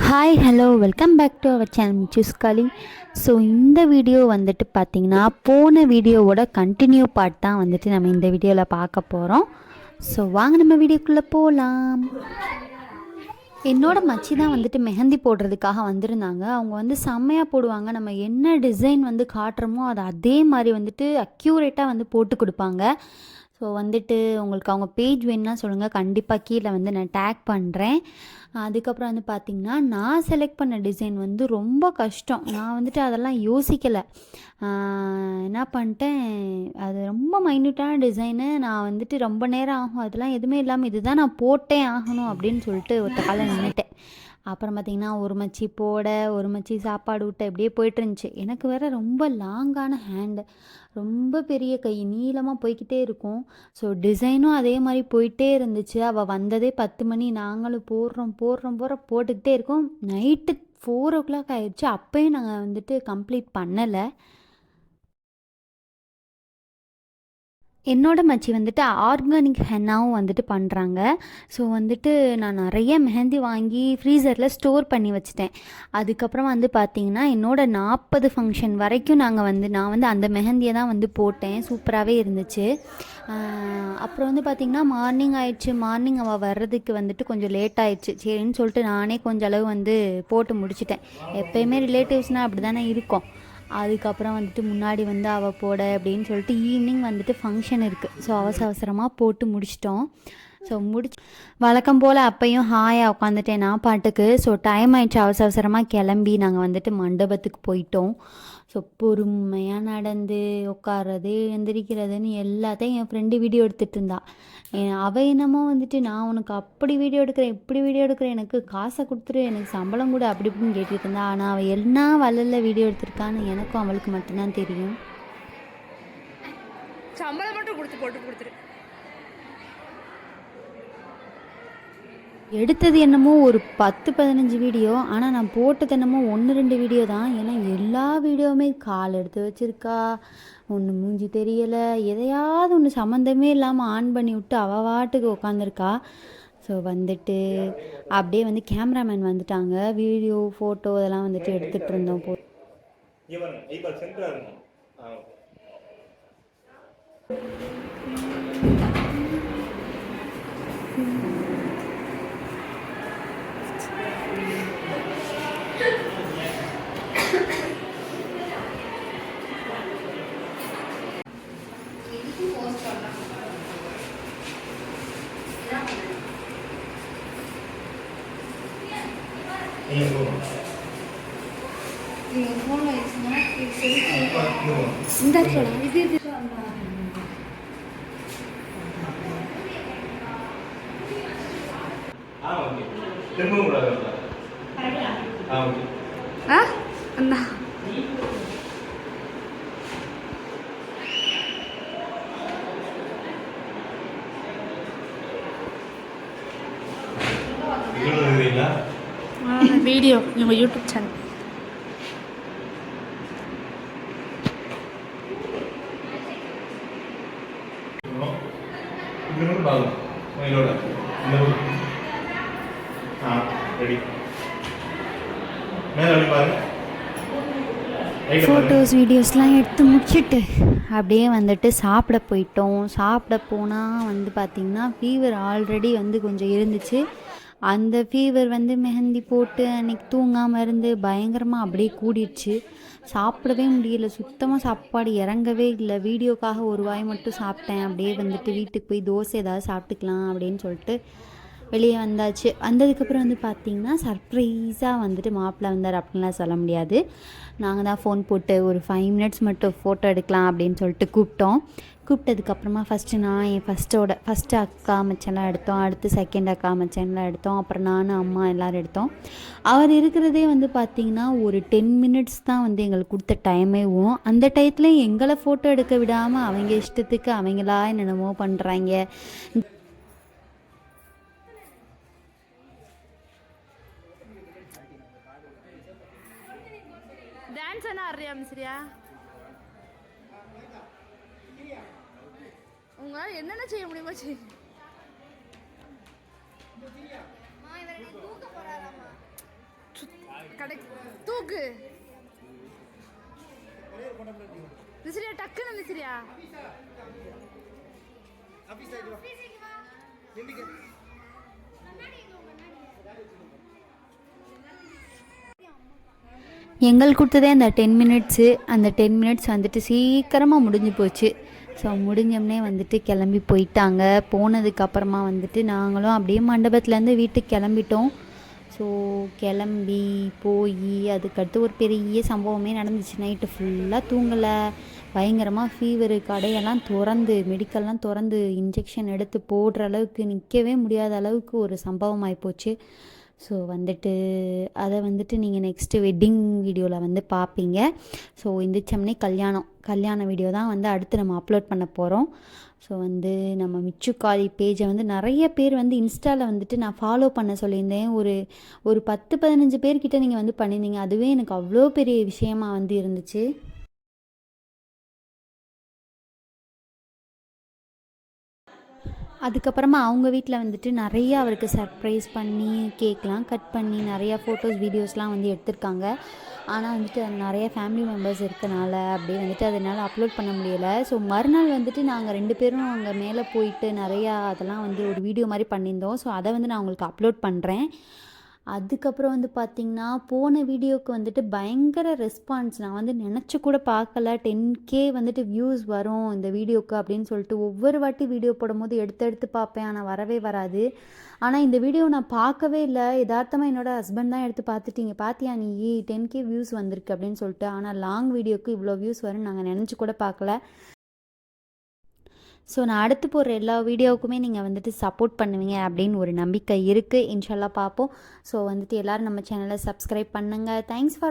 Hi hello welcome back to our channel மிச்சூஸ் காலி. So இந்த வீடியோ வந்துட்டு பார்த்திங்கன்னா போன வீடியோவோட கண்டினியூ பார்ட் தான் வந்துட்டு நம்ம இந்த வீடியோவில் பார்க்க போகிறோம். ஸோ வாங்க நம்ம வீடியோக்குள்ளே போகலாம். என்னோட மச்சி தான் வந்துட்டு மெஹந்தி போடுறதுக்காக வந்திருந்தாங்க. அவங்க வந்து செம்மையாக போடுவாங்க. நம்ம என்ன டிசைன் வந்து காட்டுறோமோ அதை அதே மாதிரி வந்துட்டு அக்யூரேட்டாக வந்து போட்டு கொடுப்பாங்க. ஸோ வந்துட்டு உங்களுக்கு அவங்க பேஜ் வேணுன்னா சொல்லுங்கள், கண்டிப்பாக கீழே வந்து நான் டேக் பண்ணுறேன். அதுக்கப்புறம் வந்து பார்த்திங்கன்னா நான் செலக்ட் பண்ண டிசைன் வந்து ரொம்ப கஷ்டம். நான் வந்துட்டு அதெல்லாம் யோசிக்கலை. என்ன பண்ணிட்டேன், அது ரொம்ப மைன்யூட்டான டிசைனு. நான் வந்துட்டு ரொம்ப நேரம் ஆகும், அதெல்லாம் எதுவுமே இல்லாமல் இதுதான் நான் போட்டே ஆகணும் அப்படின்னு சொல்லிட்டு ஒத்த காலம் நின்றுட்டேன். அப்புறம் பார்த்திங்கன்னா ஒரு மச்சி போட, ஒரு மச்சி சாப்பாடு விட்ட இப்படியே போயிட்டுருந்துச்சு. எனக்கு வேறு ரொம்ப லாங்கான ஹேண்டு, ரொம்ப பெரிய கை, நீளமாக போய்கிட்டே இருக்கும். ஸோ டிசைனும் அதே மாதிரி போயிட்டே இருந்துச்சு. அவள் வந்ததே 10 மணி. நாங்களும் போட்டுக்கிட்டே இருக்கோம். நைட்டு 4 o'clock ஆயிடுச்சு. அப்போயும் நாங்கள் வந்துட்டு கம்ப்ளீட் பண்ணலை. என்னோட மச்சி வந்துட்டு ஆர்கானிக் ஹென்னாவும் வந்துட்டு பண்ணுறாங்க. ஸோ வந்துட்டு நான் நிறைய மெஹந்தி வாங்கி ஃப்ரீசரில் ஸ்டோர் பண்ணி வச்சுட்டேன். அதுக்கப்புறம் வந்து பார்த்திங்கன்னா என்னோட 40 ஃபங்க்ஷன் வரைக்கும் நான் வந்து அந்த மெஹந்தியை தான் வந்து போட்டேன். சூப்பராகவே இருந்துச்சு. அப்புறம் வந்து பார்த்திங்கன்னா மார்னிங் அவள் வர்றதுக்கு வந்துட்டு கொஞ்சம் லேட் ஆயிடுச்சு. சரின்னு சொல்லிட்டு நானே கொஞ்சம் அளவு வந்து போட்டு முடிச்சிட்டேன். எப்போயுமே ரிலேட்டிவ்ஸ்னால் அப்படி தானே இருக்கும். அதுக்கப்புறம் வந்துட்டு முன்னாடி வந்து அவள் போட அப்படின்னு சொல்லிட்டு ஈவினிங் வந்துட்டு ஃபங்க்ஷன் இருக்குது. ஸோ அவசரமாக போட்டு முடிச்சிட்டோம். ஸோ வழக்கம் போல் அப்பையும் ஹாயாக உட்காந்துட்டேன் நான் பாட்டுக்கு. ஸோ டைம் ஆயிடுச்சு. அவசரமாக கிளம்பி நாங்கள் வந்துட்டு மண்டபத்துக்கு போயிட்டோம். ஸோ பொறுமையாக நடந்து உட்கார்றது எந்திரிக்கிறதுன்னு எல்லாத்தையும் என் ஃப்ரெண்டு வீடியோ எடுத்துகிட்டு இருந்தா. அவள் என்னமோ வந்துட்டு நான் உனக்கு அப்படி வீடியோ எடுக்கிறேன், இப்படி வீடியோ எடுக்கிறேன், எனக்கு காசை கொடுத்துரு, எனக்கு சம்பளம் கூட அப்படி இப்படின்னு கேட்டுட்டு இருந்தா. ஆனால் அவள் என்ன வளரில் வீடியோ எடுத்திருக்கான்னு எனக்கும் அவளுக்கு மட்டும்தான் தெரியும். சம்பளம் மட்டும் போட்டு கொடுத்துரு. எடுத்தது என்னமோ ஒரு 10-15 வீடியோ, ஆனால் நான் போட்டது என்னமோ 1-2 வீடியோ தான். ஏன்னா எல்லா வீடியோவுமே கால் எடுத்து வச்சுருக்கா, ஒன்று மூஞ்சி தெரியலை, எதையாவது ஒன்று சம்மந்தமே இல்லாமல் ஆன் பண்ணி விட்டு அவள் வாட்டுக்கு உட்காந்துருக்கா. ஸோ வந்துட்டு அப்படியே வந்து கேமராமேன் வந்துட்டாங்க. வீடியோ ஃபோட்டோ இதெல்லாம் வந்துட்டு எடுத்துகிட்டு இருந்தோம். வீடியோ நம்ம யூடியூப் சேனல். ஃபோட்டோஸ் வீடியோஸ்லாம் எடுத்து முடிச்சுட்டு அப்படியே வந்துட்டு சாப்பிட போயிட்டோம். சாப்பிட போனால் வந்து பார்த்திங்கன்னா ஃபீவர் ஆல்ரெடி வந்து கொஞ்சம் இருந்துச்சு. அந்த ஃபீவர் வந்து மெஹந்தி போட்டு அன்றைக்கி தூங்காமல் இருந்து பயங்கரமாக அப்படியே கூடிடுச்சு. சாப்பிடவே முடியல, சுத்தமாக சாப்பாடு இறங்கவே இல்லை. வீடியோக்காக ஒரு வாய் மட்டும் சாப்பிட்டேன். அப்படியே வந்துட்டு வீட்டுக்கு போய் தோசை ஏதாவது சாப்பிட்டுக்கலாம் அப்படின்னு சொல்லிட்டு வெளியே வந்தாச்சு. வந்ததுக்கப்புறம் வந்து பார்த்திங்கன்னா சர்ப்ரைஸாக வந்துட்டு மாப்பிள்ளை வந்தார் அப்படின்லாம் சொல்ல முடியாது. நாங்கள் தான் ஃபோன் போட்டு ஒரு 5 minutes மட்டும் ஃபோட்டோ எடுக்கலாம் அப்படின்னு சொல்லிட்டு கூப்பிட்டதுக்கப்புறமா ஃபஸ்ட்டு நான் என் ஃபஸ்ட்டு அக்கா மச்சன்லாம் எடுத்தோம். அடுத்து செகண்ட் அக்கா மச்சன்லாம் எடுத்தோம். அப்புறம் நான் அம்மா எல்லோரும் எடுத்தோம். அவர் இருக்கிறதே வந்து பார்த்திங்கன்னா ஒரு 10 minutes தான் வந்து எங்களுக்கு கொடுத்த டைமேவும். அந்த டயத்தில் எங்களை ஃபோட்டோ எடுக்க விடாமல் அவங்க இஷ்டத்துக்கு அவங்களா என்னென்னமோ பண்ணுறாங்க. டான்ஸ் என்ன ஆடுறியா மிஸ்ரியா? உங்களால் என்னென்ன செய்ய முடியுமோ செய்ய. கடை தூக்கு மிஸ்ரியா டக்குன்னு மிஸ்ரியா எங்கள் கொடுத்ததே அந்த 10 மினிட்ஸு. அந்த 10 மினிட்ஸ் வந்துட்டு சீக்கிரமாக முடிஞ்சு போச்சு. ஸோ முடிஞ்சோடனே வந்துட்டு கிளம்பி போயிட்டாங்க. போனதுக்கப்புறமா வந்துட்டு நாங்களும் அப்படியே மண்டபத்துலேருந்து வீட்டுக்கு கிளம்பிட்டோம். ஸோ கிளம்பி போய் அதுக்கடுத்து ஒரு பெரிய சம்பவமே நடந்துச்சு. நைட்டு ஃபுல்லாக தூங்கலை, பயங்கரமாக ஃபீவரு, கடையெல்லாம் திறந்து, மெடிக்கல்லாம் திறந்து இன்ஜெக்ஷன் எடுத்து போடுற அளவுக்கு நிற்கவே முடியாத அளவுக்கு ஒரு சம்பவம் ஆகிப்போச்சு. ஸோ வந்துட்டு அதை வந்துட்டு நீங்கள் நெக்ஸ்ட்டு வெட்டிங் வீடியோவில் வந்து பார்ப்பீங்க. ஸோ எந்திரிச்சோம்னே கல்யாண வீடியோ தான் வந்து அடுத்து நம்ம அப்லோட் பண்ண போகிறோம். ஸோ வந்து நம்ம மிச்சுக்காளி பேஜை வந்து நிறைய பேர் வந்து இன்ஸ்டாவில் வந்துட்டு நான் ஃபாலோ பண்ண சொல்லியிருந்தேன். ஒரு 10-15 பேர்கிட்ட நீங்கள் வந்து பண்ணியிருந்தீங்க. அதுவே எனக்கு அவ்வளோ பெரிய விஷயமா வந்து இருந்துச்சு. அதுக்கப்புறமா அவங்க வீட்டில் வந்துட்டு நிறைய அவருக்கு சர்ப்ரைஸ் பண்ணி கேக்லாம் கட் பண்ணி நிறையா ஃபோட்டோஸ் வீடியோஸ்லாம் வந்து எடுத்திருக்காங்க. ஆனால் வந்துட்டு அது நிறைய ஃபேமிலி மெம்பர்ஸ் இருக்கனால அப்படியே வந்துட்டு அதனால் அப்லோட் பண்ண முடியலை. ஸோ மறுநாள் வந்துட்டு நாங்கள் 2 பேரும் அங்கே மேலே போயிட்டு நிறையா அதெல்லாம் வந்து ஒரு வீடியோ மாதிரி பண்ணியிருந்தோம். ஸோ அதை வந்து நான் உங்களுக்கு அப்லோட் பண்ணுறேன். அதுக்கப்புறம் வந்து பார்த்திங்கன்னா போன வீடியோவுக்கு வந்துட்டு பயங்கர ரெஸ்பான்ஸ். நான் வந்து நினச்சி கூட பார்க்கல 10K வந்துட்டு வியூஸ் வரும் இந்த வீடியோவுக்கு அப்படின்னு சொல்லிட்டு. ஒவ்வொரு வாட்டி வீடியோ போடும்போது எடுத்து பார்ப்பேன், ஆனால் வரவே வராது. ஆனால் இந்த வீடியோ நான் பார்க்கவே இல்லை. யதார்த்தமாக என்னோடய ஹஸ்பண்ட் தான் எடுத்து பார்த்துட்டீங்க, பார்த்தியா நீ 10K வியூஸ் வந்திருக்கு அப்படின்னு சொல்லிட்டு. ஆனால் லாங் வீடியோவுக்கு இவ்வளோ வியூஸ் வரும்னு நாங்கள் நினச்சி கூட பார்க்கல. ஸோ நான் அடுத்து போடுற எல்லா வீடியோவுக்குமே நீங்கள் வந்துட்டு சப்போர்ட் பண்ணுவீங்க அப்படின்னு ஒரு நம்பிக்கை இருக்குது. இன்ஷால்லா பார்ப்போம். ஸோ வந்துட்டு எல்லோரும் நம்ம சேனலை சப்ஸ்கிரைப் பண்ணுங்கள். Thanks for